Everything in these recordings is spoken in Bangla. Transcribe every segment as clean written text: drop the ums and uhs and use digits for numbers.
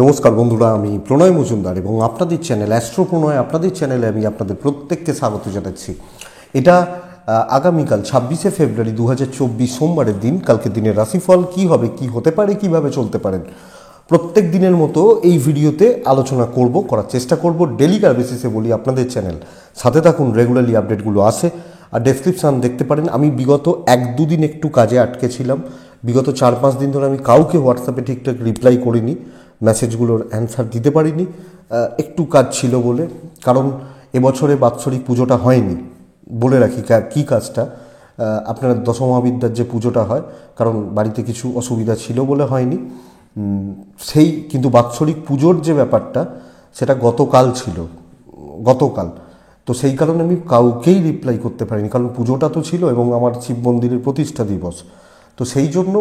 নমস্কার বন্ধুরা, আমি প্রণয় মজুমদার এবং আপনাদের চ্যানেল অ্যাস্ট্রো প্রণয়, আপনাদের চ্যানেলে আমি আপনাদের প্রত্যেককে স্বাগত জানাচ্ছি। এটা আগামীকাল 26শে ফেব্রুয়ারি 2024 সোমবারের দিন। কালকের দিনের রাশিফল কী হবে, কি হতে পারে, কিভাবে চলতে পারেন, প্রত্যেক দিনের মতো এই ভিডিওতে আলোচনা করার চেষ্টা করব। ডেলিকার বেসিসে বলি, আপনাদের চ্যানেল সাথে থাকুন, রেগুলারলি আপডেটগুলো আসে। আর ডেসক্রিপশান দেখতে পারেন। আমি বিগত 1-2 দিন একটু কাজে আটকে ছিলাম। বিগত 4-5 দিন ধরে আমি কাউকে হোয়াটসঅ্যাপে ঠিকঠাক রিপ্লাই করিনি, মেসেজগুলোর অ্যান্সার দিতে পারিনি, একটু কাজ ছিল বলে। কারণ এবছরে বাৎসরিক পুজোটা হয়নি। বলে রাখি কী কাজটা, আপনারা দশমহাবিদ্যার যে পুজোটা হয়, কারণ বাড়িতে কিছু অসুবিধা ছিল বলে হয়নি। সেই কিন্তু বাৎসরিক পুজোর যে ব্যাপারটা, সেটা গতকাল ছিল, গতকাল। তো সেই কারণে আমি কাউকেই রিপ্লাই করতে পারিনি, কারণ পুজোটা তো ছিল এবং আমার শিব মন্দিরের প্রতিষ্ঠা দিবস। তো সেই জন্য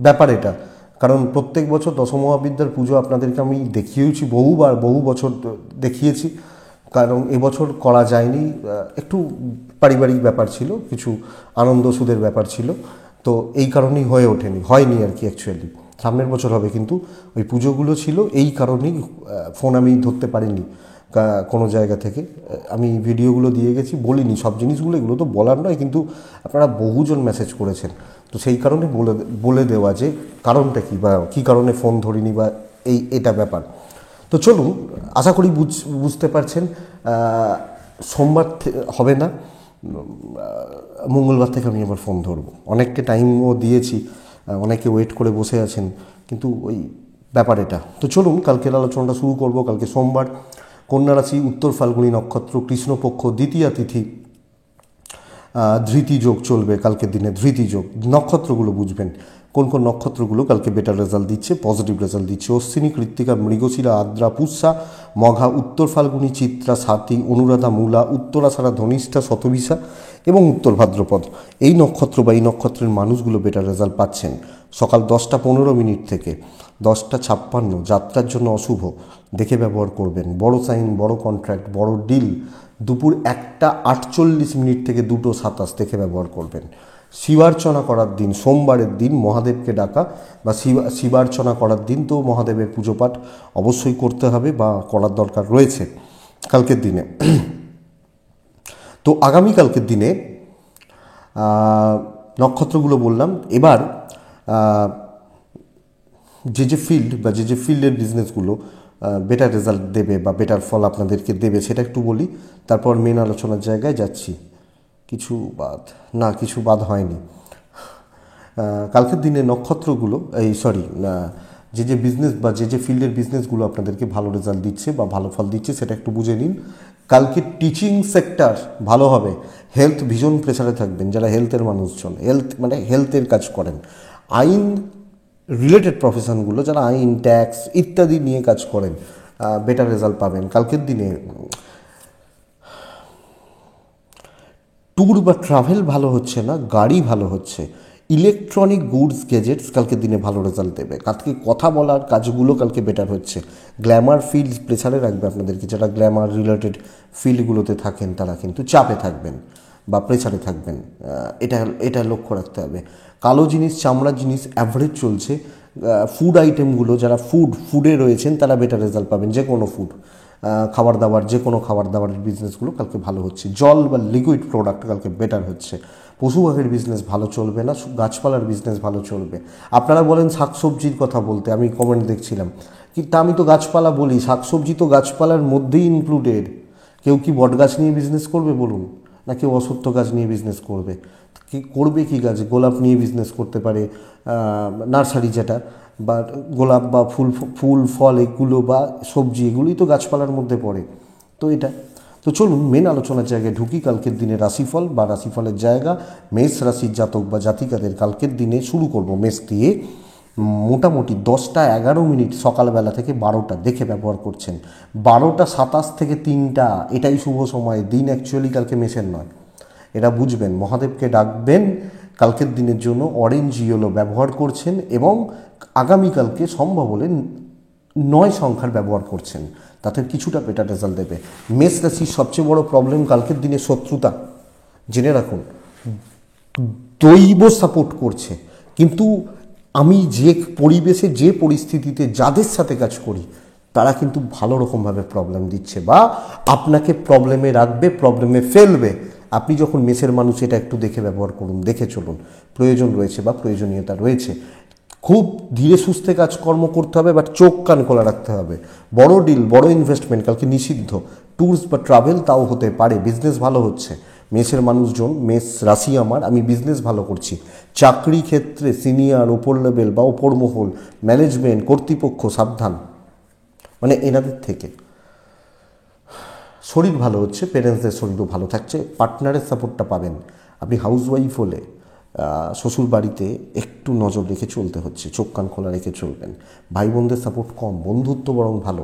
ব্যাপার এটা। কারণ প্রত্যেক বছর দশমহাবিদ্যার পুজো আপনাদেরকে আমি দেখিয়েছি বহু বছর দেখিয়েছি। কারণ এবছর করা যায়নি, একটু পারিবারিক ব্যাপার ছিল, কিছু আনন্দ সুদের ব্যাপার ছিল। তো এই কারণেই হয়নি আর কি। অ্যাকচুয়ালি সামনের বছর হবে, কিন্তু ওই পুজোগুলো ছিল, এই কারণেই ফোন আমি ধরতে পারিনি কোনো জায়গা থেকে। আমি ভিডিওগুলো দিয়ে গেছি, বলিনি সব জিনিসগুলো, এগুলো তো বলার নয়, কিন্তু আপনারা বহুজন মেসেজ করেছেন। তো সেই কারণে বলে দেওয়া যে কারণটা কী, বা কী কারণে ফোন ধরিনি, বা এটা ব্যাপার। তো চলুন, আশা করি বুঝতে পারছেন। সোমবার হবে না, মঙ্গলবার থেকে আমি আবার ফোন ধরবো। অনেকটা টাইমও দিয়েছি, অনেকে ওয়েট করে বসে আছেন, কিন্তু ওই ব্যাপার এটা। তো চলুন কালকের আলোচনাটা শুরু করব। কালকে সোমবার, কন্যা রাশি, উত্তর ফাল্গুনী নক্ষত্র, কৃষ্ণপক্ষ, দ্বিতীয়া তিথি, ধৃতি যোগ চলবে কালকের দিনে। ধৃতি যোগ নক্ষত্রগুলো বুঝবেন, কোন কোন নক্ষত্রগুলো কালকে বেটার রেজাল্ট দিচ্ছে, পজিটিভ রেজাল্ট দিচ্ছে। অশ্বিনী, কৃত্তিকা, মৃগশিরা, আদ্রা, পুষ্যা, মঘা, উত্তর ফাল্গুনী, চিত্রা, স্বাতি, অনুরাধা, মূলা, উত্তরাষাঢ়া, ধনিষ্ঠা, শতভিষা এবং উত্তর ভাদ্রপদ। এই নক্ষত্র বা এই নক্ষত্রের মানুষগুলো বেটার রেজাল্ট পাচ্ছেন। সকাল 10টা 15 থেকে 10টা 56 যাত্রার জন্য অশুভ, দেখে ব্যবহার করবেন। বড় সাইন, বড় কন্ট্রাক্ট, বড় ডিল দুপুর 1টা 48 থেকে 2টো 27 দেখে ব্যবহার করবেন। শিবার্চনা করার দিন, সোমবারের দিন, মহাদেবকে ডাকা বা শিবার্চনা করার দিন। তো মহাদেবের পুজো পাঠ অবশ্যই করতে হবে বা করার দরকার রয়েছে কালকের দিনে। তো আগামীকালকের দিনে নক্ষত্রগুলো বললাম। এবার যে ফিল্ড বা যে ফিল্ডের বিজনেসগুলো বেটার রেজাল্ট দেবে বা বেটার ফল আপনাদেরকে দেবে, সেটা একটু বলি, তারপর মেন আলোচনার জায়গায় যাচ্ছি। কিছু বাদ হয়নি কালকের দিনে নক্ষত্রগুলো। যে বিজনেস বা যে ফিল্ডের বিজনেসগুলো আপনাদেরকে ভালো রেজাল্ট দিচ্ছে বা ভালো ফল দিচ্ছে, সেটা একটু বুঝে নিন। কালকে টিচিং সেক্টর ভালো হবে। হেলথ ভীষণ প্রেসারে থাকবেন যারা হেলথের মানুষজন, হেলথের কাজ করেন। আইন রিলেটেড প্রফেশনগুলো, যারা আইন, ট্যাক্স ইত্যাদি নিয়ে কাজ করেন, বেটার রেজাল্ট পাবেন কালকের দিনে। ট্যুর বা ট্রাভেল ভালো হচ্ছে না, গাড়ি ভালো হচ্ছে। ইলেকট্রনিক গুডস, গ্যাজেটস কালকের দিনে ভালো রেজাল্ট দেবে। কালকে কথা বলার কাজগুলো কালকে বেটার হচ্ছে। গ্ল্যামার ফিল্ড প্রেসারে রাখবে আপনাদেরকে। যারা গ্ল্যামার রিলেটেড ফিল্ডগুলোতে থাকেন, তারা কিন্তু চাপে থাকবেন বা প্রেসারে থাকবেন। এটা লক্ষ্য রাখতে হবে। কালো জিনিস, চামড়ার জিনিস অ্যাভারেজ চলছে। ফুড আইটেমগুলো, যারা ফুডে রয়েছেন, তারা বেটার রেজাল্ট পাবেন। যে কোনো ফুড, যে কোনো খাবার দাবারের বিজনেসগুলো কালকে ভালো হচ্ছে। জল বা লিকুইড প্রোডাক্ট কালকে বেটার হচ্ছে। পশু পাখির বিজনেস ভালো চলবে না, গাছপালার বিজনেস ভালো চলবে। আপনারা বলেন শাকসবজির কথা বলতে, আমি কমেন্ট দেখছিলাম, কিন্তু আমি তো গাছপালা বলি, শাকসবজি তো গাছপালার মধ্যেই ইনক্লুডেড। কেউ কি বট গাছ নিয়ে বিজনেস করবে বলুন, না কেউ অশ্বত্থ গাছ নিয়ে বিজনেস করবে? কি গাছ, গোলাপ নিয়ে বিজনেস করতে পারে, নার্সারি যেটা, বা গোলাপ বা ফুল ফল এগুলো বা সবজি, এগুলোই তো গাছপালার মধ্যে পড়ে। তো চলুন মেন আলোচনার জায়গায় ঢুকি। কালকের দিনে রাশিফল বা রাশিফলের জায়গা, মেষ রাশির জাতক বা জাতিকাদের কালকের দিনে শুরু করব মেষ দিয়ে। মোটামুটি 10টা 11 সকালবেলা থেকে 12টা দেখে ব্যবহার করছেন। 12টা 27 থেকে 3টা এটাই শুভ সময়। দিন অ্যাকচুয়ালি কালকে মেষের নয়, এটা বুঝবেন। মহাদেবকে ডাকবেন কালকের দিনের জন্য, অরেঞ্জ ইয়েলো ব্যবহার করছেন এবং আগামীকালকে সম্ভব হলে 9 সংখ্যার ব্যবহার করছেন, তাতে কিছুটা বেটার রেজাল্ট দেবে। মেষ রাশির সবচেয়ে বড় প্রবলেম কালকের দিনে শত্রুতা। জেনে রাখুন, দৈব সাপোর্ট করছে, কিন্তু আমি যে পরিবেশে যে পরিস্থিতিতে যাদের সাথে কাজ করি তারা কিন্তু ভালো রকমভাবে প্রবলেম দিচ্ছে বা আপনাকে প্রবলেমে রাখবে, প্রবলেমে ফেলবে। আপনি যখন মেসের মানুষ, এটা একটু দেখে ব্যবহার করুন, দেখে চলুন। প্রয়োজন রয়েছে বা প্রয়োজনীয়তা রয়েছে, খুব ধীরে সুস্থে কাজকর্ম করতে হবে, বাট চোখ কান খোলা রাখতে হবে। বড় ডিল, বড় ইনভেস্টমেন্ট কালকে নিষিদ্ধ। ট্যুরস বা ট্রাভেল তাও হতে পারে। বিজনেস ভালো হচ্ছে, মেসের মানুষজন, মেস রাশি আমার, আমি বিজনেস ভালো করছি। চাকরি ক্ষেত্রে সিনিয়র, ওপর লেভেল বা ওপর মহল, ম্যানেজমেন্ট, কর্তৃপক্ষ সাবধান, মানে এনাদের থেকে। শরীর ভালো হচ্ছে, প্যারেন্টসদের শরীরও ভালো থাকছে, পার্টনারের সাপোর্টটা পাবেন। আপনি হাউসওয়াইফ হলে শ্বশুর বাড়িতে একটু নজর রেখে চলতে হচ্ছে, চোখ কান খোলা রেখে চলবেন। ভাই বোনদের সাপোর্ট কম, বন্ধুত্ব বরং ভালো,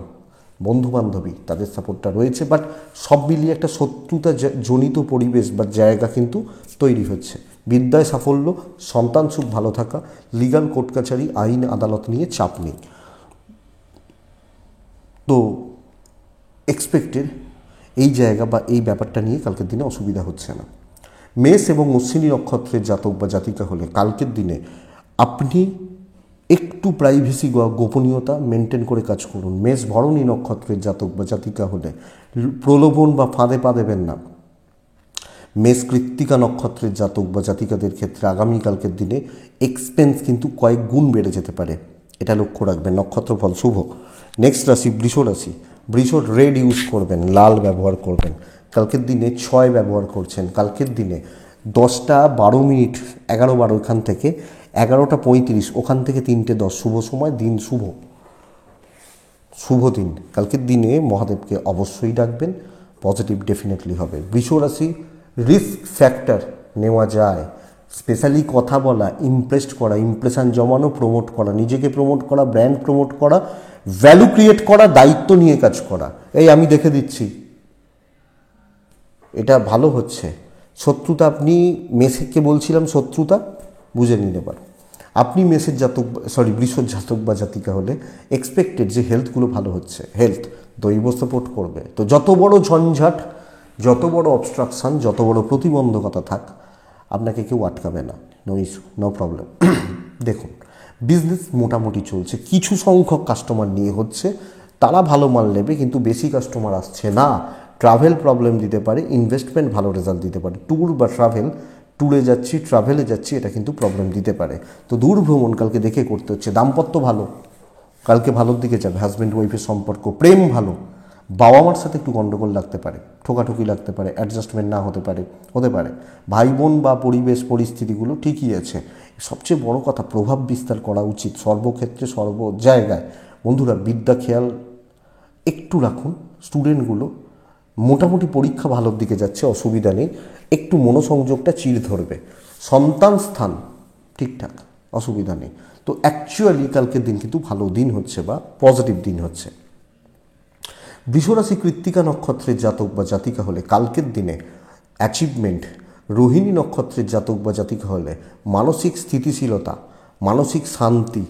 বন্ধু বান্ধবী তাদের সাপোর্টটা রয়েছে, বাট সব মিলিয়ে একটা শত্রুতা জনিত পরিবেশ বা জায়গা কিন্তু তৈরি হচ্ছে। বিদ্যায় সাফল্য, সন্তান সুখ, ভালো থাকা, লিগাল কোর্ট কাছারি, আইন আদালত নিয়ে চাপ নেই। তো এক্সপেক্টেড এই জায়গা বা এই ব্যাপারটা নিয়ে কালকের দিনে অসুবিধা হচ্ছে না। মেষ এবং অশ্বিনী নক্ষত্রের জাতক বা জাতিকা হলে কালকের দিনে আপনি একটু প্রাইভেসি, গোপনীয়তা মেনটেন করে কাজ করুন। মেষ ভরণী নক্ষত্রের জাতক বা জাতিকা হলে প্রলোভন বা ফাঁদে পা দেবেন না। মেষ কৃত্তিকা নক্ষত্রের জাতক বা জাতিকাদের ক্ষেত্রে আগামীকালকের দিনে এক্সপেন্স কিন্তু কয়েক গুণ বেড়ে যেতে পারে, এটা লক্ষ্য রাখবেন। নক্ষত্রফল শুভ। নেক্সট রাশি বৃষ রাশি। বৃষ, রেড ইউজ করবেন, লাল ব্যবহার করবেন। কালকের দিনে 6 ব্যবহার করছেন, কালকের দিনে 10:12, 11:12 এখান থেকে 11:35 ওখান থেকে 3:10 শুভ সময়, দিন শুভ, শুভ দিন। কালকের দিনে মহাদেবকে অবশ্যই ডাকবেন, পজিটিভ ডেফিনেটলি হবে। বৃষ রাশি, রিস্ক ফ্যাক্টর নেওয়া যায়, স্পেশালি কথা বলা, ইমপ্রেসড করা, ইমপ্রেশন জমানো, প্রমোট করা, নিজেকে প্রমোট করা, ব্র্যান্ড প্রমোট করা, ভ্যালু ক্রিয়েট করা, দায়িত্ব নিয়ে কাজ করা। এই আমি দেখে দিচ্ছি, এটা ভালো হচ্ছে। শত্রুতা, আপনি মেসকে বলছিলাম শত্রুতা, বুঝে নিন এবার। আপনি মেসের জাতক, বৃষর জাতক বা জাতিকা হলে এক্সপেক্টেড যে হেলথগুলো ভালো হচ্ছে, হেলথ দৈব সাপোর্ট করবে। তো যত বড় ঝঞ্ঝাট, যত বড় অবস্ট্রাকশান, যত বড় প্রতিবন্ধকতা থাক, আপনাকে কেউ আটকাবে না, নো ইস্যু, নো প্রবলেম। দেখুন, বিজনেস মোটামুটি চলছে, কিছু সংখ্যক কাস্টমার নিয়ে হচ্ছে, তারা ভালো মাল নেবে, কিন্তু বেশি কাস্টমার আসছে না। ট্রাভেল প্রবলেম দিতে পারে, ইনভেস্টমেন্ট ভালো রেজাল্ট দিতে পারে। ট্যুর বা ট্রাভেল, ট্যুরে যাচ্ছি, ট্রাভেলে যাচ্ছি, এটা কিন্তু প্রবলেম দিতে পারে। তো দূর ভ্রমণ কালকে দেখে করতে হচ্ছে। দাম্পত্য ভালো, কালকে ভালোর দিকে যাবে। হাজব্যান্ড ওয়াইফের সম্পর্ক, প্রেম ভালো। বাবা মার সাথে একটু গণ্ডগোল লাগতে পারে, ঠোকাঠুকি লাগতে পারে, অ্যাডজাস্টমেন্ট না হতে পারে, হতে পারে। ভাই বোন বা পরিবেশ পরিস্থিতিগুলো ঠিকই আছে। সবচেয়ে বড় কথা, প্রভাব বিস্তার করা উচিত সর্বক্ষেত্রে, সর্ব জায়গায়। বন্ধুরা, বিদ্যা খেয়াল একটু রাখুন। স্টুডেন্টগুলো মোটামুটি পরীক্ষা ভালোর দিকে যাচ্ছে, অসুবিধা নেই, একটু মনোসংযোগটা চির ধরবে। সন্তান স্থান ঠিকঠাক, অসুবিধা নেই। তো অ্যাকচুয়ালি কালকের দিন কিন্তু ভালো দিন হচ্ছে বা পজিটিভ দিন হচ্ছে। বৃষরাশি কৃত্তিকা নক্ষত্রের জাতক বা জাতিকা হলে কালকের দিনে অ্যাচিভমেন্ট, রোহিণী নক্ষত্রের জাতক বা জাতিকা হলে মানসিক স্থিতিশীলতা, মানসিক শান্তি।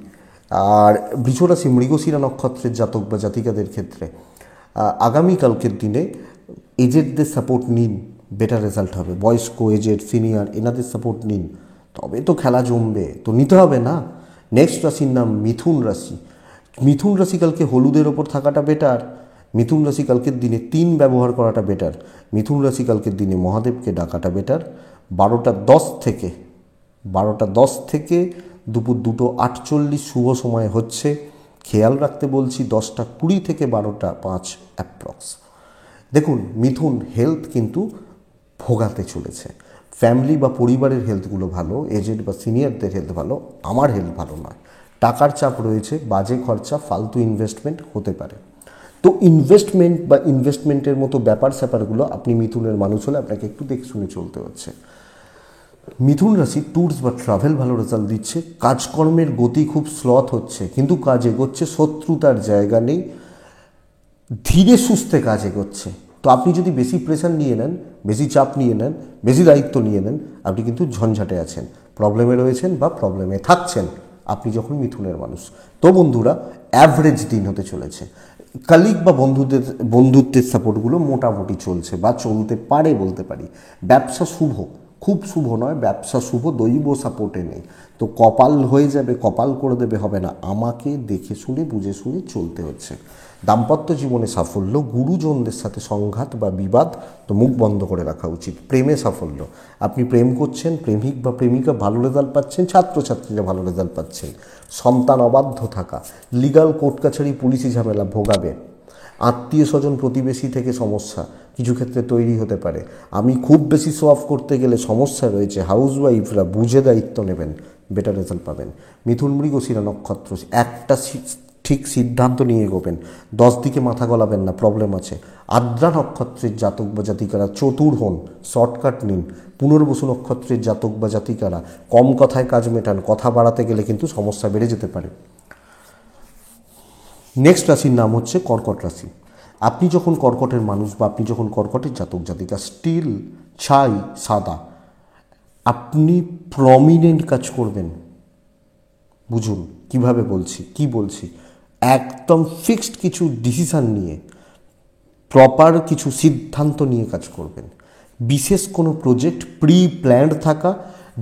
আর বৃষরাশি মৃগশিরা নক্ষত্রের জাতক বা জাতিকাদের ক্ষেত্রে আগামীকালকের দিনে এজেডদের সাপোর্ট নিন, বেটার রেজাল্ট হবে। বয়স্ক, এজেড, সিনিয়র এনাদের সাপোর্ট নিন, তবে তো খেলা জমবে, তো নিতে হবে না। নেক্সট রাশির নাম মিথুন রাশি। মিথুন রাশি কালকে হলুদের ওপর থাকাটা বেটার। মিথুন রাশি কালকের দিনে 3 ব্যবহার করাটা বেটার। মিথুন রাশি কালকের দিনে মহাদেবকে ডাকাটা বেটার। 12:10 থেকে দুপুর 2:48 শুভ সময় হচ্ছে। খেয়াল রাখতে বলছি, 10:20 থেকে 12:05 অ্যাপ্রক্স। দেখুন, মিথুন হেলথ কিন্তু ভোগাতে চলেছে। ফ্যামিলি বা পরিবারের হেলথগুলো ভালো, এজেড বা সিনিয়রদের হেলথ ভালো, আমার হেলথ ভালো নয়। টাকার চাপ রয়েছে, বাজে খরচা, ফালতু ইনভেস্টমেন্ট হতে পারে। তো ইনভেস্টমেন্ট বা ইনভেস্টমেন্টের মতো ব্যাপার স্যাপারগুলো আপনি মিথুনের মানুষ হলে আপনাকে একটু দেখে শুনে চলতে হচ্ছে। মিথুন রাশি ট্যুরস বা ট্রাভেল ভালো রেজাল্ট দিচ্ছে। কাজকর্মের গতি খুব স্লথ হচ্ছে, কিন্তু কাজ এগোচ্ছে, শত্রুতার জায়গা নেই, ধীরে সুস্থে কাজ এগোচ্ছে। তো আপনি যদি বেশি প্রেশার নিয়ে নেন, বেশি চাপ নিয়ে নেন, বেশি দায়িত্ব নিয়ে নেন, আপনি কিন্তু ঝঞ্ঝাটে আছেন, প্রবলেমে রয়েছেন বা প্রবলেমে থাকছেন আপনি যখন মিথুনের মানুষ। তো বন্ধুরা, অ্যাভারেজ দিন হতে চলেছে। কালিগ বা বন্ধুত্বের সাপোর্টগুলো মোটামুটি চলছে বা চলতে পারে বলতে পারি। ব্যবসা শুভ, খুব শুভ নয়, ব্যবসা শুভ, দৈব সাপোর্টে নেই। তো কপাল হয়ে যাবে, কপাল করে দেবে হবে না, আমাকে দেখে শুনে বুঝে শুনে চলতে হচ্ছে। দাম্পত্য জীবনে সাফল্য, গুরুজনদের সাথে সংঘাত বা বিবাদ তো মুখ বন্ধ করে রাখা উচিত। প্রেমে সাফল্য, আপনি প্রেম করছেন, প্রেমিক বা প্রেমিকা ভালো রেজাল্ট পাচ্ছেন, ছাত্রছাত্রীরা ভালো রেজাল্ট পাচ্ছেন। সন্তান অবাধ্য থাকা, লিগাল কোর্ট কাছারি পুলিশি ঝামেলা ভোগাবে। আত্মীয় স্বজন প্রতিবেশী থেকে সমস্যা কিছু ক্ষেত্রে তৈরি হতে পারে। আমি খুব বেশি শো অফ করতে গেলে সমস্যা রয়েছে, হাউসওয়াইফরা বুঝে দায়িত্ব নেবেন, বেটার রেজাল্ট পাবেন। মিথুন মৃগশিরা নক্ষত্র, একটা ঠিক সিদ্ধান্ত নিয়ে এগোবেন, 10 দিকে মাথা গলাবেন না, প্রবলেম আছে। আদ্রা নক্ষত্রের জাতক বা জাতিকারা চতুর হন, শর্টকাট নিন। পুনর্বসু নক্ষত্রের জাতক বা জাতিকারা কম কথায় কাজ মেটান, কথা বাড়াতে গেলে কিন্তু সমস্যা বেড়ে যেতে পারে। নেক্সট রাশির নাম হচ্ছে কর্কট রাশি। আপনি যখন কর্কটের মানুষ বা আপনি যখন কর্কটের জাতক জাতিকা, স্টিল ছাই সাদা, আপনি প্রমিনেন্ট কাজ করবেন। বুঝুন কিভাবে বলছি, কি বলছি, একদম ফিক্সড কিছু ডিসিশান নিয়ে, প্রপার কিছু সিদ্ধান্ত নিয়ে কাজ করবেন। বিশেষ কোনো প্রজেক্ট প্রি প্ল্যান্ড থাকা,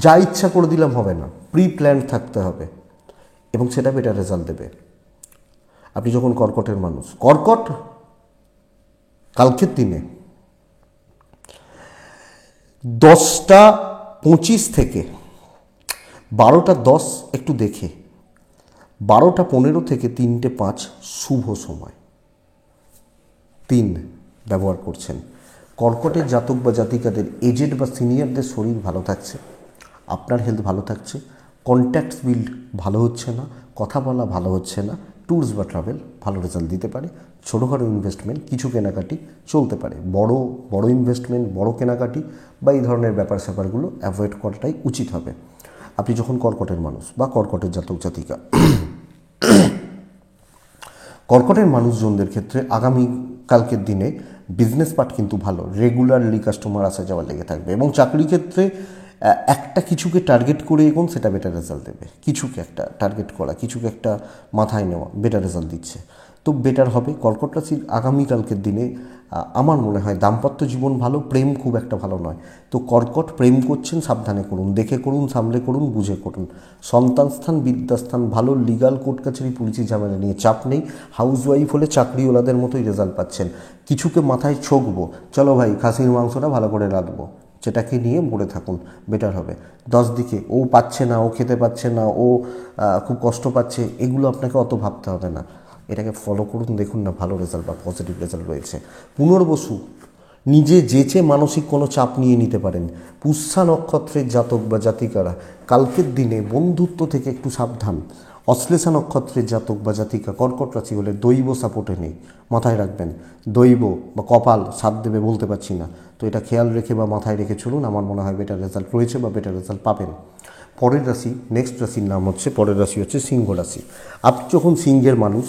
যা ইচ্ছা করে দিলাম হবে না, প্রি প্ল্যান্ড থাকতে হবে এবং সেটা বেটার রেজাল্ট দেবে। আপনি যখন কর্কটের মানুষ, কর্কট কালকের দিনে 10:25 থেকে 12:10 একটু দেখে, 12:15 থেকে 3:05 শুভ সময় 3 ব্যবহার করছেন। কর্কটের জাতক বা জাতিকাদের এজেড বা সিনিয়রদের শরীর ভালো থাকছে, আপনার হেলথ ভালো থাকছে, কন্ট্যাক্টস বিল্ড ভালো হচ্ছে না, কথা বলা ভালো হচ্ছে না, ট্যুরস বা ট্রাভেল ভালো রেজাল্ট দিতে পারে। ছোটোখাটো ইনভেস্টমেন্ট, কিছু কেনাকাটি চলতে পারে। বড় বড় ইনভেস্টমেন্ট, বড় কেনাকাটি বা এই ধরনের ব্যাপার স্যাপারগুলো অ্যাভয়েড করাটাই উচিত হবে আপনি যখন কর্কটের মানুষ বা কর্কটের জাতক জাতিকা। কর্কটের মানুষজনদের ক্ষেত্রে আগামী কালকের দিনে বিজনেস পার্ট কিন্তু ভালো, রেগুলারলি কাস্টমার আসা যাওয়া লেগে থাকবে এবং চাকরি ক্ষেত্রে একটা কিছুকে টার্গেট করে এগোন, সেটা বেটার রেজাল্ট দেবে। কিছুকে একটা টার্গেট করা, কিছুকে একটা মাথায় নেওয়া বেটার রেজাল্ট দিচ্ছে, তো বেটার হবে। কর্কট রাশির আগামীকালকের দিনে আমার মনে হয় দাম্পত্য জীবন ভালো, প্রেম খুব একটা ভালো নয়। তো কর্কট প্রেম করছেন, সাবধানে করুন, দেখে করুন, সামলে করুন, বুঝে করুন। সন্তান স্থান, বিদ্যাস্থান ভালো, লিগাল কোর্ট কাছারি পুলিশি ঝামেলা নিয়ে চাপ নেই। হাউসওয়াইফ হলে চাকরিওয়ালাদের মতোই রেজাল্ট পাচ্ছেন। কিছুকে মাথায় ছোকবো, চলো ভাই খাসির মাংসটা ভালো করে রাঁধবো, যেটাকে নিয়ে মরে থাকুন, বেটার হবে। 10 দিকে ও পাচ্ছে না, ও খেতে পাচ্ছে না, ও খুব কষ্ট পাচ্ছে, এগুলো আপনাকে অত ভাবতে হবে না, এটাকে ফলো করুন, দেখুন না ভালো রেজাল্ট বা পজিটিভ রেজাল্ট রয়েছে। পুনর্বসু নিজে যেচে মানসিক কোনো চাপ নিয়ে নিতে পারেন। পুষ্যা নক্ষত্রের জাতক বা জাতিকারা কালকের দিনে বন্ধুত্ব থেকে একটু সাবধান। অশ্লেষা নক্ষত্রের জাতক বা জাতিকা কর্কট রাশি হলে দৈব সাপোর্টে নেই, মাথায় রাখবেন। দৈব বা কপাল সাথ দেবে বলতে পারছি না, তো এটা খেয়াল রেখে বা মাথায় রেখে চলুন, আমার মনে হয় বেটার রেজাল্ট রয়েছে বা বেটার রেজাল্ট পাবেন। পরের রাশি, নেক্সট রাশির নাম হচ্ছে, পরের রাশি হচ্ছে সিংহ রাশি। আপনি যখন সিংহের মানুষ,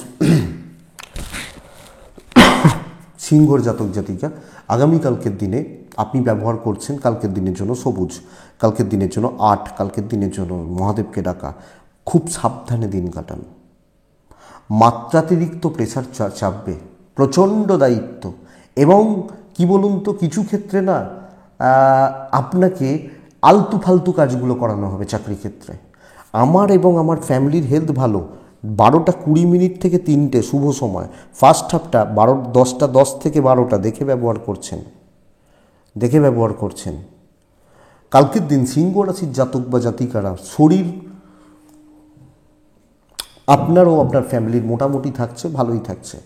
সিংহর জাতক জাতিকা আগামীকালকের দিনে আপনি ব্যবহার করছেন কালকের দিনের জন্য সবুজ, কালকের দিনের জন্য 8, কালকের দিনের জন্য মহাদেবকে ডাকা। খুব সাবধানে দিন কাটান, মাত্রাতিরিক্ত প্রেশার চাপবে, প্রচণ্ড দায়িত্ব এবং কি বলুন তো, কিছু ক্ষেত্রে না আপনাকে আলতু ফালতু কাজগুলো করানো হবে চাকরি ক্ষেত্রে। আমার এবং আমার ফ্যামিলির হেলথ ভালো, 12:20 থেকে 3টে শুভ সময়। ফার্স্ট হাফটা 10:10 থেকে 12টা দেখে ব্যবহার করছেন, দেখে ব্যবহার করছেন। কালকের দিন সিংহ রাশির জাতক বা জাতিকারা শরীর আপনারও আপনার ফ্যামিলির মোটামুটি থাকছে, ভালোই থাকছে।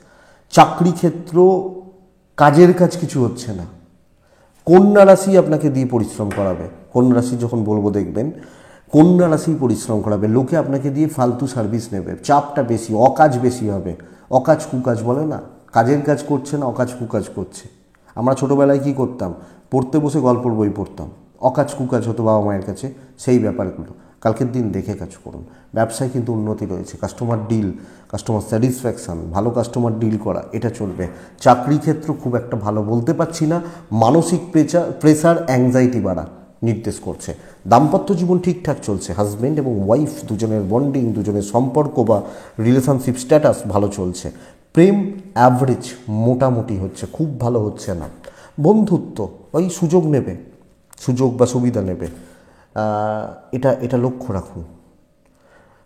চাকরি ক্ষেত্র, কাজের কাজ কিছু হচ্ছে না। কন্যা রাশি আপনাকে দিয়ে পরিশ্রম করাবে, কন্যা রাশি যখন বলবো দেখবেন, কন্যা রাশি পরিশ্রম করাবে, লোকে আপনাকে দিয়ে ফালতু সার্ভিস নেবে, চাপটা বেশি, অকাজ বেশি হবে। অকাজ কুকাজ বলে না, কাজের কাজ করছে না, অকাজ কুকাজ করছে। আমরা ছোটোবেলায় কী করতাম, পড়তে বসে গল্পর বই পড়তাম, অকাজ কুকাজ হতো বাবা মায়ের কাছে, সেই ব্যাপারগুলো কালকের দিন দেখে কাজ করুন। ব্যবসায় কিন্তু উন্নতি রয়েছে, কাস্টমার ডিল, কাস্টমার স্যাটিসফ্যাকশান, ভালো কাস্টমার ডিল করা, এটা চলবে। চাকরি ক্ষেত্র খুব একটা ভালো বলতে পারছি না, মানসিক প্রেসার অ্যাংজাইটি বাড়া নির্দেশ করছে। দাম্পত্য জীবন ঠিকঠাক চলছে, হাজব্যান্ড এবং ওয়াইফ দুজনের বন্ডিং, দুজনের সম্পর্ক বা রিলেশনশিপ স্ট্যাটাস ভালো চলছে। প্রেম অ্যাভারেজ মোটামুটি হচ্ছে, খুব ভালো হচ্ছে না। বন্ধুত্ব ওই সুযোগ নেবে, সুযোগ বা সুবিধা নেবে, এটা এটা লক্ষ্য রাখুন।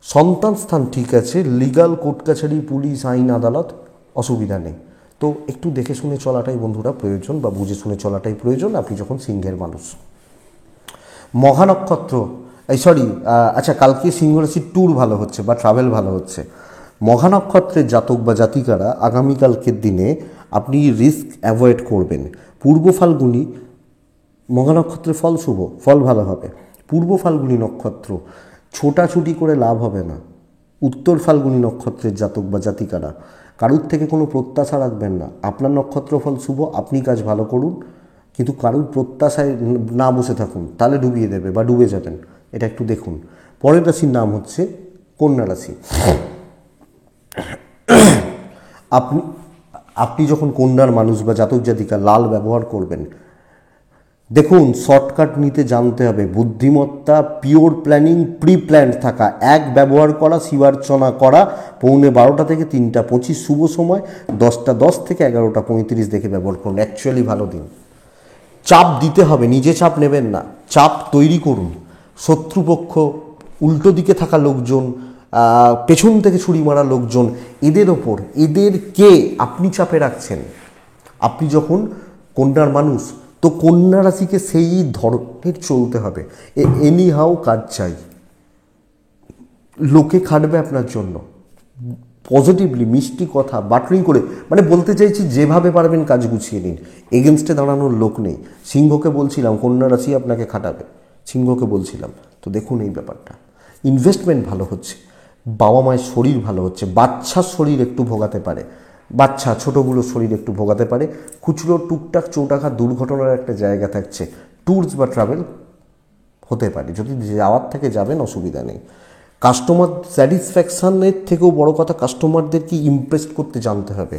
সন্তান স্থান ঠিক আছে, লিগাল কোর্ট কাছারি, পুলিশ, আইন, আদালত অসুবিধা নেই। তো একটু দেখে শুনে চলাটাই বন্ধুরা প্রয়োজন, বা বুঝে শুনে চলাটাই প্রয়োজন আপনি যখন সিংহের মানুষ। মহানক্ষত্র আচ্ছা, কালকে সিংহ রাশির ট্যুর ভালো হচ্ছে বা ট্রাভেল ভালো হচ্ছে। মহানক্ষত্রের জাতক বা জাতিকারা আগামীকালকের দিনে আপনি রিস্ক অ্যাভয়েড করবেন। পূর্ব ফাল্গুনী মহানক্ষত্রের ফল শুভ, ফল ভালো হবে। পূর্ব ফাল্গুনী নক্ষত্র ছোটাছুটি করে লাভ হবে না। উত্তর ফাল্গুনী নক্ষত্রের জাতক বা জাতিকারা কারুর থেকে কোনো প্রত্যাশা রাখবেন না। আপনার নক্ষত্র ফল শুভ, আপনি কাজ ভালো করুন, কিন্তু কারুর প্রত্যাশায় না বসে থাকুন, তাহলে ডুবিয়ে দেবে বা ডুবে যাবেন। এটা একটু দেখুন। পরের রাশির নাম হচ্ছে কন্যা রাশি। আপনি আপনি যখন কন্যার মানুষ বা জাতক জাতিকা লাল ব্যবহার করবেন, দেখুন শর্টকাট নিতে জানতে হবে, বুদ্ধিমত্তা, পিওর প্ল্যানিং, প্রি প্ল্যান্ড থাকা, এক ব্যবহার করা, শিবার্চনা করা, 12:15 থেকে 3:25 শুভ সময়, 10:10 থেকে 11:35 দেখে ব্যবহার করুন। অ্যাকচুয়ালি ভালো দিন। চাপ দিতে হবে, নিজে চাপ নেবেন না, চাপ তৈরি করুন। শত্রুপক্ষ, উল্টো দিকে থাকা লোকজন, পেছন থেকে ছুরি মারা লোকজন, এদের ওপর এদেরকে আপনি চাপে রাখছেন। আপনি যখন কন্যার মানুষ, তো কন্যা রাশিকে সেই ধরনের চলতে হবে। এনি হাউ কাজ চাই, লোকে খাটবে আপনার জন্য। পজিটিভলি মিষ্টি কথা বাটরিং করে, মানে বলতে চাইছি যেভাবে পারবেন কাজ গুছিয়ে নিন। এগেনস্টে দাঁড়ানোর লোক নেই। সিংহকে বলছিলাম কন্যা রাশি আপনাকে খাটাবে, সিংহকে বলছিলাম। তো দেখুন এই ব্যাপারটা, ইনভেস্টমেন্ট ভালো হচ্ছে, বাবা মায়ের শরীর ভালো হচ্ছে, বাচ্চার শরীর একটু ভোগাতে পারে, বাচ্চা ছোটোগুলোর শরীর একটু ভোগাতে পারে, খুচরো টুকটাক চৌটাকা দুর্ঘটনার একটা জায়গা থাকছে, ট্যুরস বা ট্রাভেল হতে পারে। যদি যাওয়ার থেকে যাবেন অসুবিধা নেই। কাস্টমার স্যাটিসফ্যাকশানের থেকেও বড় কথা, কাস্টমারদেরকে ইমপ্রেস করতে জানতে হবে,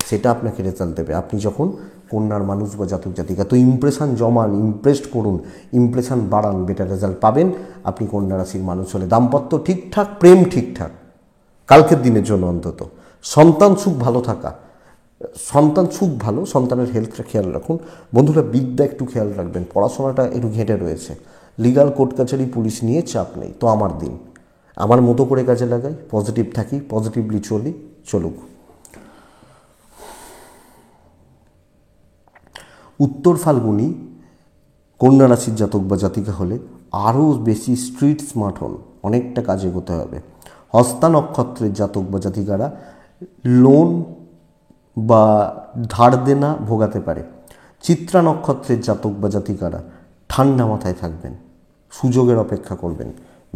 সেটা আপনাকে রেজাল্ট দেবে। আপনি যখন কন্যার মানুষ বা জাতক জাতিকা, তো ইমপ্রেশন জমান, ইমপ্রেসড করুন, ইমপ্রেশন বাড়ান, বেটার রেজাল্ট পাবেন আপনি কন্যা রাশির মানুষ হলে। দাম্পত্য ঠিকঠাক, প্রেম ঠিকঠাক কালকের দিনের জন্য অন্তত। সন্তান সুখ ভালো থাকা, সন্তান সুখ ভালো, সন্তানের হেলথটা খেয়াল রাখুন। বন্ধুরা বিদ্যা একটু খেয়াল রাখবেন, পড়াশোনাটা একটু ঘেঁটে রয়েছে। লিগাল কোর্ট কাছারি, পুলিশ নিয়ে চাপ নেই। তো আমার দিন আমার মতো করে কাজে লাগাই, পজিটিভ থাকি, পজিটিভলি চলুক। উত্তর ফাল্গুনি কন্যা রাশির জাতক বা জাতিকা হলে আরও বেশি স্ট্রিট স্মার্ট হন, অনেকটা কাজ এগোতে হবে। হস্তা নক্ষত্রের জাতক বা জাতিকারা লোন বা ধার দেনা ভোগাতে পারে। চিত্রা নক্ষত্রের জাতক বা জাতিকারা ঠান্ডা মাথায় থাকবেন, সুযোগের অপেক্ষা করবেন,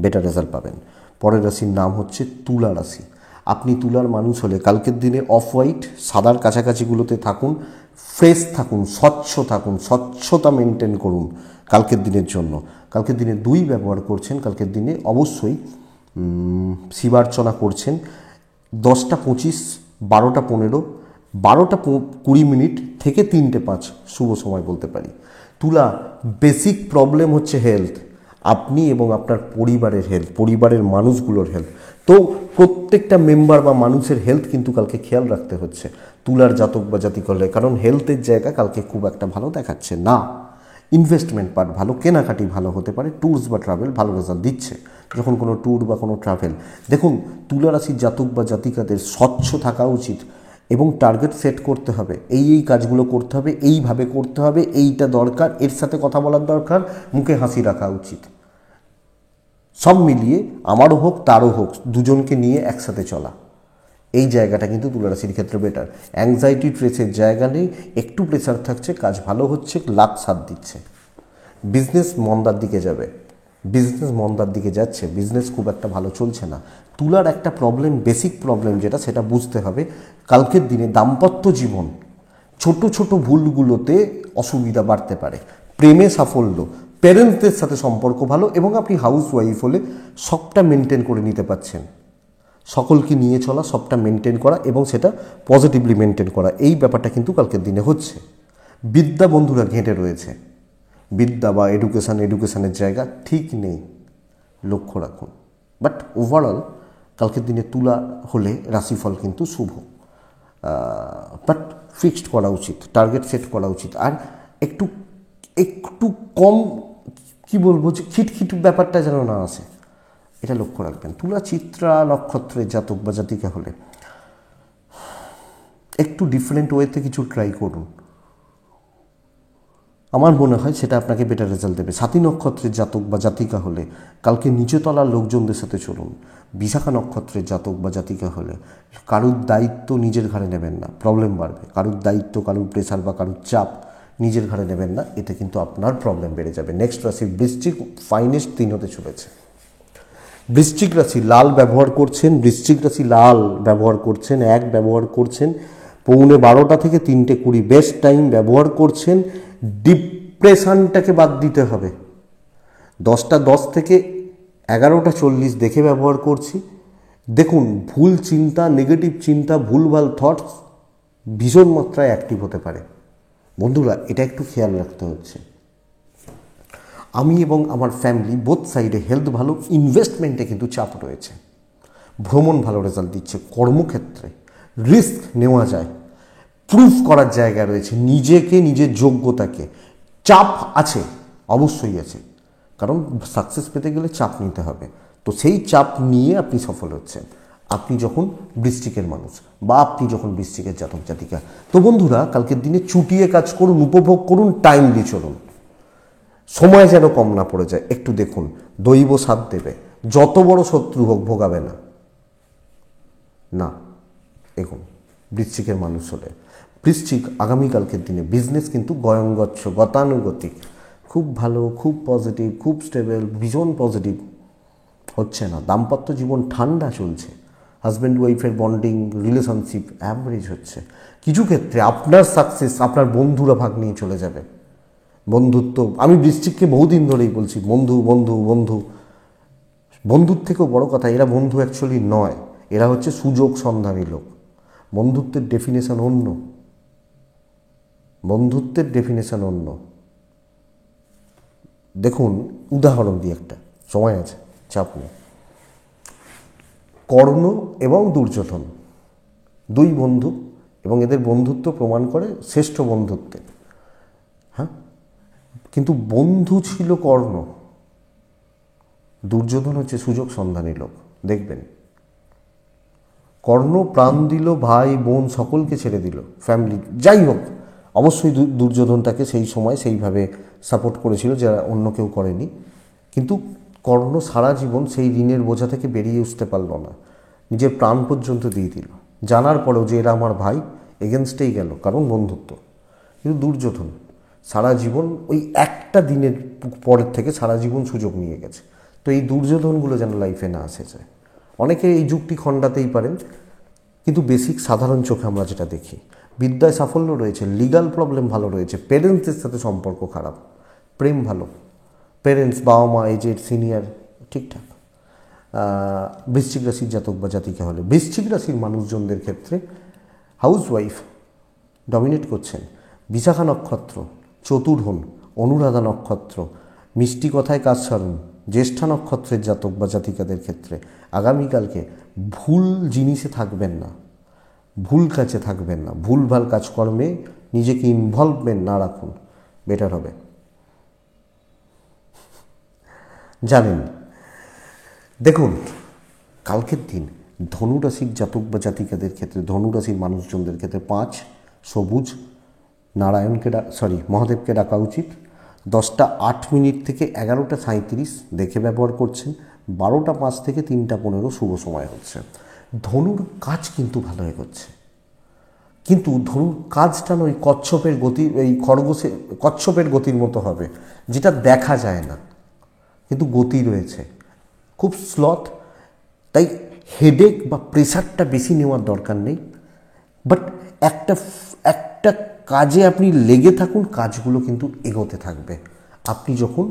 বেটার রেজাল্ট পাবেন। পরের রাশির নাম হচ্ছে তুলা রাশি। আপনি তুলার মানুষ হলে কালকের দিনে অফ হোয়াইট, সাদার কাছাকাছিগুলোতে থাকুন, ফ্রেশ থাকুন, স্বচ্ছ থাকুন, স্বচ্ছতা মেনটেন করুন কালকের দিনের জন্য। কালকের দিনে 2 ব্যবহার করছেন, কালকের দিনে অবশ্যই শিবার্চনা করছেন। 10:25, 12:15, 12:20 থেকে 3:05 শুভ সময় বলতে পারি। তুলা বেসিক প্রবলেম হচ্ছে হেলথ, আপনি এবং আপনার পরিবারের হেলথ, পরিবারের মানুষগুলোর হেলথ। তো প্রত্যেকটা মেম্বার বা মানুষের হেলথ কিন্তু কালকে খেয়াল রাখতে হচ্ছে তুলার জাতক বা জাতি করলে, কারণ হেলথের জায়গা কালকে খুব একটা ভালো দেখাচ্ছে না। ইনভেস্টমেন্ট পার্ট ভালো, কেনাকাটি ভালো হতে পারে, ট্যুরস বা ট্রাভেল ভালো রেজাল্ট দিচ্ছে। যখন কোনো ট্যুর বা কোনো ট্রাভেল, দেখুন তুলা রাশির জাতক বা জাতিকাদের স্বচ্ছ থাকা উচিত এবং টার্গেট সেট করতে হবে, এই কাজগুলো করতে হবে, এইভাবে করতে হবে, এইটা দরকার, এর সাথে কথা বলার দরকার, মুখে হাসি রাখা উচিত। সব মিলিয়ে আমারও হোক তারও হোক, দুজনকে নিয়ে একসাথে চলা, এই জায়গাটা কিন্তু তুলা রাশির ক্ষেত্রে বেটার। অ্যাংজাইটি ট্রেসের জায়গা নেই, একটু প্রেশার থাকছে, কাজ ভালো হচ্ছে, লাক সাথ দিচ্ছে। বিজনেস মন্দার দিকে যাবে, বিজনেস মন্দার দিকে যাচ্ছে, বিজনেস খুব একটা ভালো চলছে না। তুলার একটা প্রবলেম, বেসিক প্রবলেম যেটা, সেটা বুঝতে হবে। কালকের দিনে দাম্পত্য জীবন, ছোট ছোট ভুলগুলোতে অসুবিধা বাড়তে পারে। প্রেমে সাফল্য, প্যারেন্টসদের সাথে সম্পর্ক ভালো, এবং আপনি হাউস ওয়াইফ হলে সবটা মেনটেন করে নিতে পারছেন। সকলকে নিয়ে চলা, সবটা মেনটেন করা এবং সেটা পজিটিভলি মেনটেন করা, এই ব্যাপারটা কিন্তু কালকের দিনে হচ্ছে। বিদ্যা বন্ধুরা ঘেঁটে রয়েছে, বিদ্যা বা এডুকেশনের জায়গা ঠিক নেই, লক্ষ্য রাখুন। বাট ওভারঅল কালকের দিনে তুলা হলে রাশিফল কিন্তু শুভ, বাট ফিক্সড করা উচিত, টার্গেট সেট করা উচিত। আর একটু একটু কম কি বলবো, যে খিটখিট ব্যাপারটা যেন না আসে, এটা লক্ষ্য রাখবেন। তুলা চিত্রা নক্ষত্রের জাতক বা জাতিকা হলে একটু ডিফারেন্ট ওয়েতে কিছু ট্রাই করুন, আমার মনে হয় সেটা আপনাকে বেটার রেজাল্ট দেবে। সাথী নক্ষত্রের জাতক বা জাতিকা হলে কালকে নিচতলার লোকজনদের সাথে চলুন। বিশাখা নক্ষত্রের জাতক বা জাতিকা হলে কারুর দায়িত্ব নিজের ঘাড়ে নেবেন না, প্রবলেম বাড়বে। কারুর দায়িত্ব, কারুর প্রেশার বা কারুর চাপ নিজের ঘাড়ে নেবেন না, এতে কিন্তু আপনার প্রবলেম বেড়ে যাবে। নেক্সট রাশি বৃশ্চিক, ফাইনেস্ট 3 হতে চলেছে। বৃশ্চিক রাশি লাল ব্যবহার করছেন, বৃশ্চিক রাশি লাল ব্যবহার করছেন, 1 ব্যবহার করছেন, 12:15 থেকে 3:20 বেস্ট টাইম ব্যবহার করছেন। ডিপ্রেশনটাকে বাদ দিতে হবে। 10:10 থেকে 11:40 দেখে ব্যবহার করছি। দেখুন, ভুল চিন্তা, নেগেটিভ চিন্তা, ভুলভাল থটস ভীষণ মাত্রায় অ্যাক্টিভ হতে পারে। বন্ধুরা, এটা একটু খেয়াল রাখতে হচ্ছে। আমি এবং আমার ফ্যামিলি বোথ সাইডে হেলথ ভালো, ইনভেস্টমেন্টে কিন্তু চাপ রয়েছে। ভ্রমণ ভালো রেজাল্ট দিচ্ছে, কর্মক্ষেত্রে রিস্ক নেওয়া যায়, প্রুফ করার জায়গা রয়েছে, নিজেকে, নিজের যোগ্যতাকে। চাপ আছে, অবশ্যই আছে, কারণ সাকসেস পেতে গেলে চাপ নিতে হবে। তো সেই চাপ নিয়ে আপনি সফল হচ্ছেন, আপনি যখন বৃশ্চিকের মানুষ বা আপনি যখন বৃশ্চিকের জাতক জাতিকা। তো বন্ধুরা, কালকের দিনে চুটিয়ে কাজ করুন, উপভোগ করুন, টাইম দিয়ে চলুন, সময় যেন কম না পড়ে যায়। একটু দেখুন, দৈব সাথ দেবে, যত বড় শত্রু হোক ভোগাবে না। না, এখন বৃশ্চিকের মানুষ হলে, বৃশ্চিক আগামীকালকের দিনে বিজনেস কিন্তু গয়ঙ্গচ্ছ, গতানুগতিক, খুব ভালো, খুব পজিটিভ, খুব স্টেবল, ভীষণ পজিটিভ হচ্ছে না। দাম্পত্য জীবন ঠান্ডা চলছে, হাজব্যান্ড ওয়াইফের বন্ডিং, রিলেশনশিপ অ্যাভারেজ হচ্ছে। কিছু ক্ষেত্রে আপনার সাকসেস আপনার বন্ধুরা ভাগ নিয়ে চলে যাবে। বন্ধুত্ব, আমি বৃশ্চিককে বহুদিন ধরেই বলছি, বন্ধু বন্ধু বন্ধু, বন্ধুর থেকেও বড় কথা, এরা বন্ধু অ্যাকচুয়ালি নয়, এরা হচ্ছে সুযোগ সন্ধানী লোক। বন্ধুত্বের ডেফিনেশন অন্য, বন্ধুত্বের ডেফিনেশন অন্য। দেখুন, উদাহরণ দিই একটা, সময় আছে, চাপ নেই। কর্ণ এবং দুর্যোধন 2 বন্ধু, এবং এদের বন্ধুত্ব প্রমাণ করে শ্রেষ্ঠ বন্ধুত্বে। হ্যাঁ, কিন্তু বন্ধু ছিল কর্ণ, দুর্যোধন হচ্ছে সুযোগ সন্ধানী লোক। দেখবেন, কর্ণ প্রাণ দিল, ভাই বোন সকলকে ছেড়ে দিল, ফ্যামিলি যাই হোক, অবশ্যই দুর্যোধনটাকে সেই সময় সেইভাবে সাপোর্ট করেছিল যারা অন্য কেউ করেনি। কিন্তু কর্ণ সারা জীবন সেই ঋণের বোঝা থেকে বেরিয়ে আসতে পারল না, নিজের প্রাণ পর্যন্ত দিয়ে দিল, জানার পরেও যে এরা আমার ভাই, এগেনস্টেই গেল, কারণ বন্ধুত্ব। কিন্তু দুর্যোধন সারা জীবন ওই একটা দিনের পরের থেকে সারা জীবন সুযোগ নিয়ে গেছে। তো এই দুর্যোধনগুলো যেন লাইফে না আসে যায়। অনেকে এই যুক্তি খণ্ডাতেই পারেন, কিন্তু বেসিক সাধারণ চোখে আমরা যেটা দেখি, বিদ্যায় সাফল্য রয়েছে, লিগাল প্রবলেম ভালো রয়েছে, পেরেন্টসের সাথে সম্পর্ক খারাপ, প্রেম ভালো, পেরেন্টস, বাবা মা, এজেড, সিনিয়র ঠিকঠাক। বৃশ্চিক রাশির জাতক বা জাতিকা হলে, বৃশ্চিক রাশির মানুষজনদের ক্ষেত্রে হাউসওয়াইফ ডমিনেট করছেন। বিশাখা নক্ষত্র, চতুর্হন, অনুরাধা নক্ষত্র, মিষ্টি কথায় কাজ সারুন। জ্যেষ্ঠা নক্ষত্রের জাতক বা জাতিকাদের ক্ষেত্রে আগামীকালকে ভুল জিনিসে থাকবেন না, ভুল কাজে থাকবেন না, ভুলভাল কাজকর্মে নিজেকে ইনভলভমেন্ট না রাখুন, বেটার হবে। জানেন, দেখুন, কালকের দিন ধনুরাশির জাতক বা জাতিকাদের ক্ষেত্রে, ধনুরাশির মানুষজনদের ক্ষেত্রে 5 সবুজ, নারায়ণকে মহাদেবকে ডাকা উচিত। 10:08 থেকে 11:37 দেখে ব্যবহার করছেন। 12:05 থেকে 3:15 শুভ সময় হচ্ছে। ধনুর কাজ কিন্তু ভালো এগোচ্ছে, কিন্তু ধনুর কাজটা নয় কচ্ছপের গতি, এই খরগোশের কচ্ছপের গতির মতো হবে, যেটা দেখা যায় না, কিন্তু গতি রয়েছে, খুব স্লথ। তাই হেডেক বা প্রেশারটা বেশি নেওয়ার দরকার নেই, বাট একটা কাজে আপনি লেগে থাকুন, কাজগুলো কিন্তু এগোতে থাকবে। আপনি যখন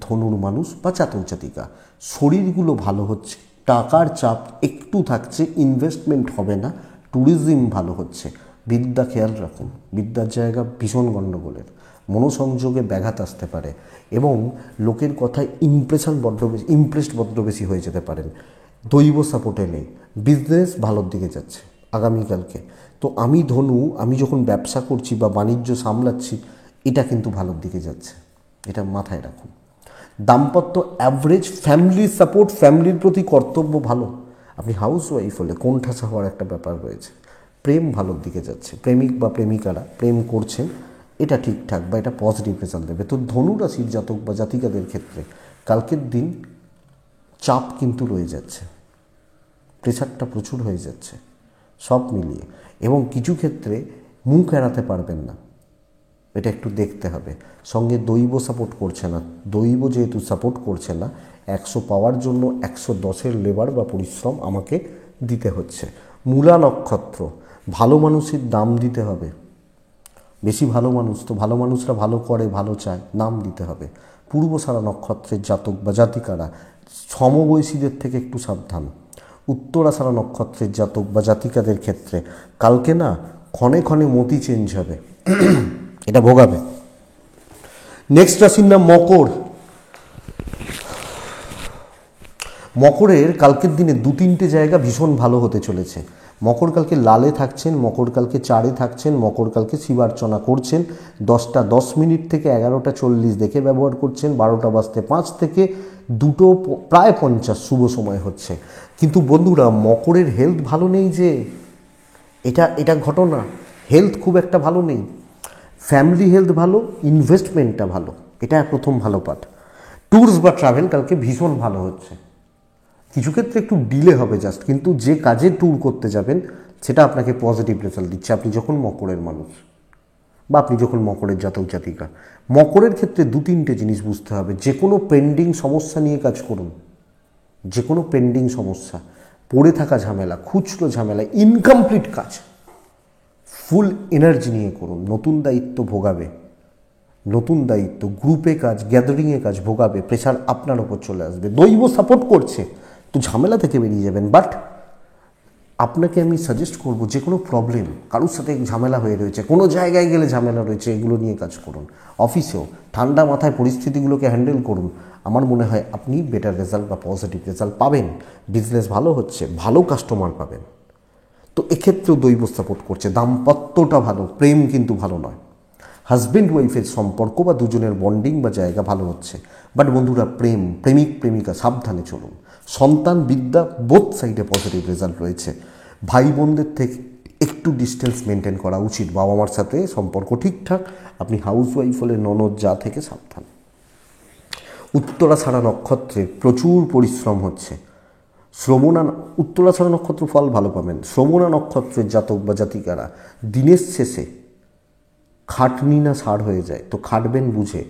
ধনুর মানুষ বা জাতক জাতিকা, শরীরগুলো ভালো হচ্ছে, টাকার চাপ একটু থাকছে, ইনভেস্টমেন্ট হবে না, ট্যুরিজম ভালো হচ্ছে। বিদ্যা খেয়াল রাখুন, বিদ্যার জায়গা ভীষণ গণ্ডগোলের, মনোসংযোগে ব্যাঘাত আসতে পারে, এবং লোকের কথায় ইমপ্রেসড বড্ড বেশি হয়ে যেতে পারেন। দৈব সাপোর্টে নেই, বিজনেস ভালোর দিকে যাচ্ছে আগামীকালকে। তো আমি ধনু, আমি যখন ব্যবসা করছি বা বাণিজ্য সামলাচ্ছি, এটা কিন্তু ভালোর দিকে যাচ্ছে, এটা মাথায় রাখুন। দাম্পত্য অ্যাভারেজ, ফ্যামিলির সাপোর্ট, ফ্যামিলির প্রতি কর্তব্য ভালো। আপনি হাউস ওয়াইফ হলে কোণঠাসা হওয়ার একটা ব্যাপার রয়েছে। প্রেম ভালোর দিকে যাচ্ছে, প্রেমিক বা প্রেমিকারা প্রেম করছেন, এটা ঠিকঠাক বা এটা পজিটিভ রেজাল্ট দেবে। তো ধনু রাশির জাতক বা জাতিকাদের ক্ষেত্রে কালকের দিন চাপ কিন্তু রয়ে যাচ্ছে, প্রেশারটা প্রচুর হয়ে যাচ্ছে সব মিলিয়ে, এবং কিছু ক্ষেত্রে মুখ এড়াতে পারবেন না, এটা একটু দেখতে হবে। সঙ্গে দৈব সাপোর্ট করছে না, দৈব যেহেতু সাপোর্ট করছে না, 100 পাওয়ার জন্য 110-এর লেবার বা পরিশ্রম আমাকে দিতে হচ্ছে। মূলা নক্ষত্র, ভালো মানুষের দাম দিতে হবে, বেশি ভালো মানুষ তো ভালো মানুষরা ভালো করে ভালো চায়, নাম দিতে হবে। পূর্বসারা নক্ষত্রের জাতক বা জাতিকারা সমবয়সীদের থেকে একটু সাবধান। উত্তরাষাঢ়া নক্ষত্রের জাতক বা জাতিকাদের ক্ষেত্রে কালকে না ক্ষণে ক্ষণে মতি চেঞ্জ হবে, এটা ভোগাবে। নেক্সট রাশির নাম মকর। মকরের কালকের দিনে 2-3টে জায়গা ভীষণ ভালো হতে চলেছে। মকর কালকে লালে থাকছেন, মকর কালকে 4-এ থাকছেন, মকর কালকে শিবার্চনা করছেন, 10টা 10 মিনিট থেকে 11টা 40 দেখে ব্যবহার করছেন, 12টা বাজতে 5 থেকে 2টো প্রায় 50 শুভ সময় হচ্ছে। কিন্তু বন্ধুরা, মকরের হেলথ ভালো নেই, যে এটা ঘটনা, হেলথ খুব একটা ভালো নেই। ফ্যামিলি হেলথ ভালো, ইনভেস্টমেন্টটা ভালো, এটা প্রথম ভালো পার্ট। ট্যুরস বা ট্রাভেল কালকে ভীষণ ভালো হচ্ছে, কিছু ক্ষেত্রে একটু ডিলে হবে জাস্ট, কিন্তু যে কাজে ট্যুর করতে যাবেন সেটা আপনাকে পজিটিভ রেজাল্ট দিচ্ছে, আপনি যখন মকরের মানুষ বা আপনি যখন মকরের জাতক জাতিকা। মকরের ক্ষেত্রে 2-3টে জিনিস বুঝতে হবে। যে কোনো পেন্ডিং সমস্যা নিয়ে কাজ করুন, যে কোনো পেন্ডিং সমস্যা, পড়ে থাকা ঝামেলা, খুচরো ঝামেলা, ইনকমপ্লিট কাজ ফুল এনার্জি নিয়ে করুন। নতুন দায়িত্ব ভোগাবে, নতুন দায়িত্ব, গ্রুপে কাজ, গ্যাদারিংয়ে কাজ ভোগাবে, প্রেশার আপনার ওপর চলে আসবে। দৈব সাপোর্ট করছে তো ঝামেলা থেকে বেরিয়ে যাবেন। বাট আপনাকে আমি সাজেস্ট করব, যে কোনো প্রবলেম, কারোর সাথে ঝামেলা হয়ে রয়েছে, কোনো জায়গায় গেলে ঝামেলা রয়েছে, এগুলো নিয়ে কাজ করুন। অফিসেও ঠান্ডা মাথায় পরিস্থিতিগুলোকে হ্যান্ডেল করুন, আমার মনে হয় আপনি বেটার রেজাল্ট বা পজিটিভ রেজাল্ট পাবেন। বিজনেস ভালো হচ্ছে, ভালো কাস্টমার পাবেন। তো এক্ষেত্রেও দৈব সাপোর্ট করছে। দাম্পত্যটা ভালো, প্রেম কিন্তু ভালো নয়। হাজব্যান্ড ওয়াইফের সম্পর্ক বা দুজনের বন্ডিং বা জায়গা ভালো হচ্ছে। বাট বন্ধুরা, প্রেমিক প্রেমিকা সাবধানে চলুন। সন্তান বিদ্যা বোথ সাইডে পজিটিভ রেজাল্ট রয়েছে। ভাই বোনদের থেকে একটু ডিস্টেন্স মেনটেন করা উচিত, বাবা মার সাথে সম্পর্ক ঠিকঠাক। আপনি হাউস ওয়াইফ হলে ননদ যা থেকে সাবধান। উত্তরাষাঢ়া নক্ষত্রে প্রচুর পরিশ্রম হচ্ছে। উত্তরাষাঢ়া নক্ষত্র ফল ভালো পাবেন। শ্রবণা নক্ষত্রের জাতক বা জাতিকারা দিনের শেষে খাটনি না সার হয়ে যায়, তো খাটবেন বুঝে।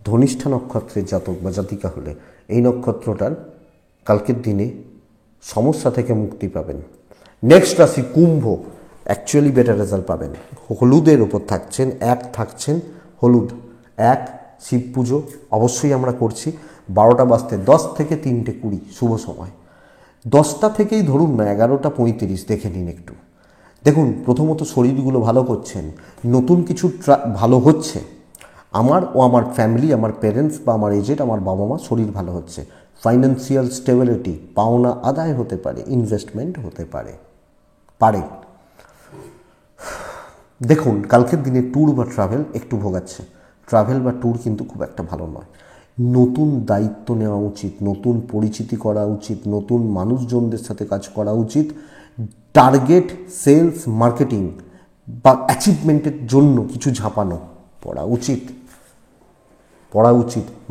ধনিষ্ঠা নক্ষত্রের জাতক বা জাতিকা হলে এই নক্ষত্রটার কালকের দিনে সমস্যা থেকে মুক্তি পাবেন। নেক্সট রাশি কুম্ভ, অ্যাকচুয়ালি বেটার রেজাল্ট পাবেন। হলুদের ওপর থাকছেন, 1 থাকছেন, হলুদ 1, শিব পুজো অবশ্যই আমরা করছি। 12টা বাজতে 10 থেকে 3টে 20 শুভ সময়। 10টা থেকেই ধরুন না 11টা 35 দেখে নিন একটু। দেখুন, প্রথমত শরীরগুলো ভালো করছেন, নতুন কিছু ভালো হচ্ছে। আমার ফ্যামিলি, আমার প্যারেন্টস বা আমার এজেড, আমার বাবা মা শরীর ভালো হচ্ছে। ফাইন্যান্সিয়াল স্টেবিলিটি, পাওনা আদায় হতে পারে, ইনভেস্টমেন্ট হতে পারে। দেখুন, কালকের দিনে ট্যুর বা ট্রাভেল একটু ভোগাচ্ছে। ট্রাভেল বা ট্যুর কিন্তু খুব একটা ভালো নয়। নতুন দায়িত্ব নেওয়া উচিত, নতুন পরিচিতি করা উচিত, নতুন মানুষজনদের সাথে কাজ করা উচিত। টার্গেট, সেলস, মার্কেটিং বা অ্যাচিভমেন্টের জন্য কিছু ঝাঁপানো পড়া উচিত।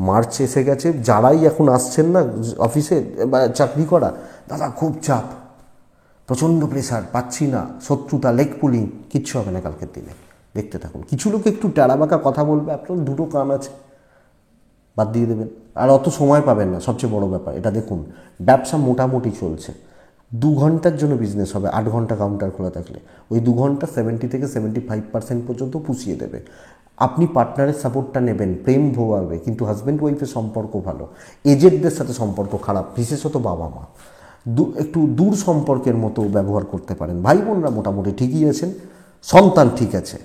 মার্চ এসে গেছে, যারাই এখন আসছেন না অফিসে বা চাকরি করা, দাদা খুব চাপ, প্রচণ্ড প্রেশার, পাচ্ছি না, শত্রুতা, লেগ পুলিং, কিচ্ছু হবে না কালকের দিনে। দেখতে থাকুন। কিছু লোক একটু টেরাবাঁকা কথা বলবে, আপনার 2টো কান আছে, বাদ দিয়ে দেবেন। আর অত সময় পাবেন না, সবচেয়ে বড় ব্যাপার এটা। দেখুন, ব্যবসা মোটামুটি চলছে, 2 ঘন্টার জন্য বিজনেস হবে, 8 ঘন্টা কাউন্টার খোলা থাকলে ওই 2 ঘন্টা 70 থেকে 75% পর্যন্ত পুষিয়ে দেবে। আপনি পার্টনারের সাপোর্টটা নেবেন, প্রেম ভোগাবে, কিন্তু হাজব্যান্ড ওয়াইফের সম্পর্ক ভালো। এজেডদের সাথে সম্পর্ক খারাপ, বিশেষত বাবা মা, একটু দূর সম্পর্কের মতো ব্যবহার করতে পারেন। ভাই বোনরা মোটামুটি ঠিকই আছেন, সন্তান ঠিক আছে,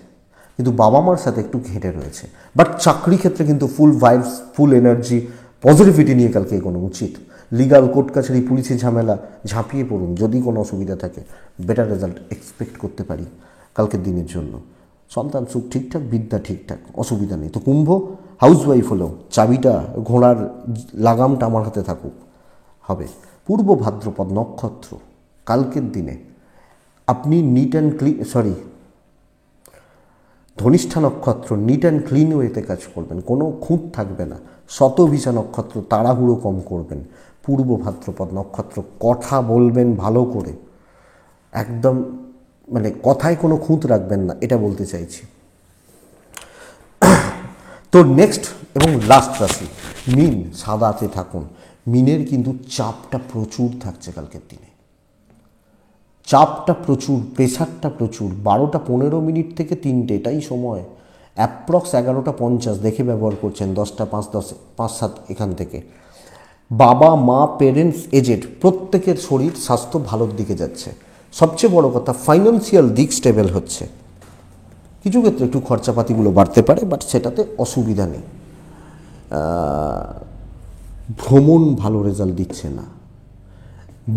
কিন্তু বাবা মার সাথে একটু ঘেঁটে রয়েছে। বাট চাকরি ক্ষেত্রে কিন্তু ফুল ভাইবস, ফুল এনার্জি, পজিটিভিটি নিয়ে কালকে এগোনো উচিত। লিগাল, কোর্ট কাছারি, পুলিশের ঝামেলা ঝাঁপিয়ে পড়ুন, যদি কোনো অসুবিধা থাকে। বেটার রেজাল্ট এক্সপেক্ট করতে পারি কালকের দিনের জন্য। সন্তান সুখ ঠিকঠাক, বিদ্যা ঠিকঠাক, অসুবিধা নেই। তো কুম্ভ হাউসওয়াইফ হলেও চাবিটা, ঘোড়ার লাগামটা আমার হাতে থাকুক, হবে। পূর্ব ভাদ্রপদ নক্ষত্র, কালকের দিনে আপনি নিট অ্যান্ড ক্লিন, ধনিষ্ঠা নক্ষত্র নিট অ্যান্ড ক্লিন ওয়েতে কাজ করবেন, কোনো খুঁত থাকবে না। শতভিষা নক্ষত্র তাড়াহুড়ো কম করবেন। পূর্ব ভাদ্রপদ নক্ষত্র কথা বলবেন ভালো করে, একদম মানে কথায় কোনো খুঁত রাখবেন না, এটা বলতে চাইছি। তো নেক্সট এবং লাস্ট রাশি মীন, সাদাতে থাকুন। মীনের কিন্তু চাপটা প্রচুর থাকছে কালকের দিনে, চাপটা প্রচুর, প্রেশারটা প্রচুর। 12:15 থেকে 3টে, এটাই সময়। অ্যাপ্রক্স 11:50 দেখে ব্যবহার করছেন, 10টা 5:7 এখান থেকে। বাবা মা, পেরেন্টস, এজেড প্রত্যেকের শরীর স্বাস্থ্য ভালোর দিকে যাচ্ছে। সবচেয়ে বড় কথা, ফাইন্যান্সিয়াল দিক স্টেবল হচ্ছে। কিছু ক্ষেত্রে একটু খরচাপাতিগুলো বাড়তে পারে, বাট সেটাতে অসুবিধা নেই। ভ্রমণ ভালো রেজাল্ট দিচ্ছে না।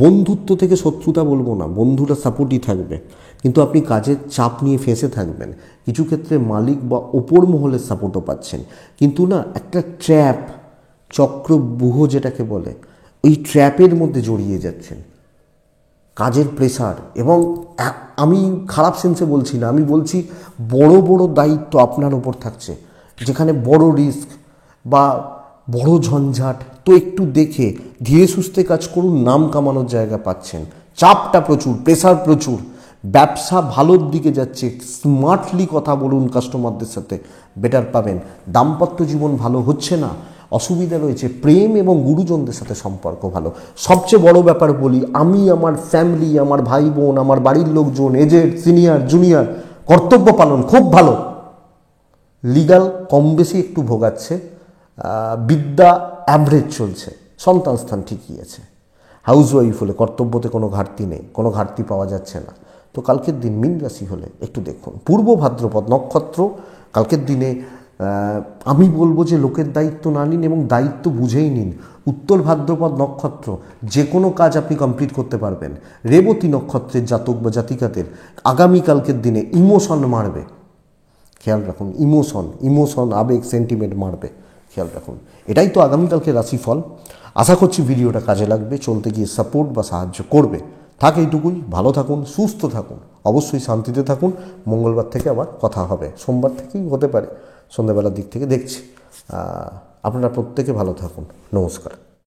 বন্ধুত্ব থেকে শত্রুতা বলবো না, বন্ধুরা সাপোর্টই থাকবে, কিন্তু আপনি কাজের চাপ নিয়ে ফেঁসে থাকবেন। কিছু ক্ষেত্রে মালিক বা ওপর মহলের সাপোর্টও পাচ্ছেন, কিন্তু না একটা ট্র্যাপ, চক্রব্যূহ যেটাকে বলে, ওই ট্র্যাপের মধ্যে জড়িয়ে যাচ্ছেন। কাজের প্রেসার, এবং আমি খারাপ সেন্সে বলছি না, আমি বলছি বড় বড় দায়িত্ব আপনার ওপর থাকছে, যেখানে বড় রিস্ক বা বড় ঝঞ্ঝাট। তো একটু দেখে ধীরে সুস্থে কাজ করুন, নাম কামানোর জায়গা পাচ্ছেন। চাপটা প্রচুর, প্রেসার প্রচুর, ব্যবসা ভালোর দিকে যাচ্ছে, স্মার্টলি কথা বলুন কাস্টমারদের সাথে, বেটার পাবেন। দাম্পত্য জীবন ভালো হচ্ছে না, অসুবিধা রয়েছে। প্রেম এবং গুরুজনদের সাথে সম্পর্ক ভালো। সবচেয়ে বড় ব্যাপার বলি, আমি আমার ফ্যামিলি, আমার ভাই বোন, আমার বাড়ির লোকজন, এজেড, সিনিয়র, জুনিয়র, কর্তব্য পালন খুব ভালো। লিগাল কম বেশি একটু ভোগাচ্ছে, বিদ্যা অ্যাভারেজ চলছে, সন্তান স্থান ঠিকই আছে। হাউসওয়াইফ হলে কর্তব্যতে কোনো ঘাটতি নেই, কোনো ঘাটতি পাওয়া যাচ্ছে না। তো কালকের দিন মীন রাশি হলে একটু দেখুন। পূর্ব ভাদ্রপদ নক্ষত্র, কালকের দিনে আমি বলবো যে লোকের দায়িত্ব না নিন এবং দায়িত্ব বুঝেই নিন। উত্তর ভাদ্রপদ নক্ষত্র, যে কোনো কাজ আপনি কমপ্লিট করতে পারবেন। রেবতী নক্ষত্রের জাতক বা জাতিকাদের আগামীকালকের দিনে ইমোশন মারবে, খেয়াল রাখুন। ইমোশন, আবেগ, সেন্টিমেন্ট মারবে, খেয়াল রাখুন। এটাই তো আগামীকালকে রাশিফল। আশা করছি ভিডিওটা কাজে লাগবে, চলতে গিয়ে সাপোর্ট বা সাহায্য করবে। থাক এইটুকুই, ভালো থাকুন, সুস্থ থাকুন, অবশ্যই শান্তিতে থাকুন। মঙ্গলবার থেকে আবার কথা হবে, সোমবার থেকেই হতে পারে, সন্ধ্যাবেলার দিক থেকে দেখছি। আপনারা প্রত্যেকে ভালো থাকুন, নমস্কার।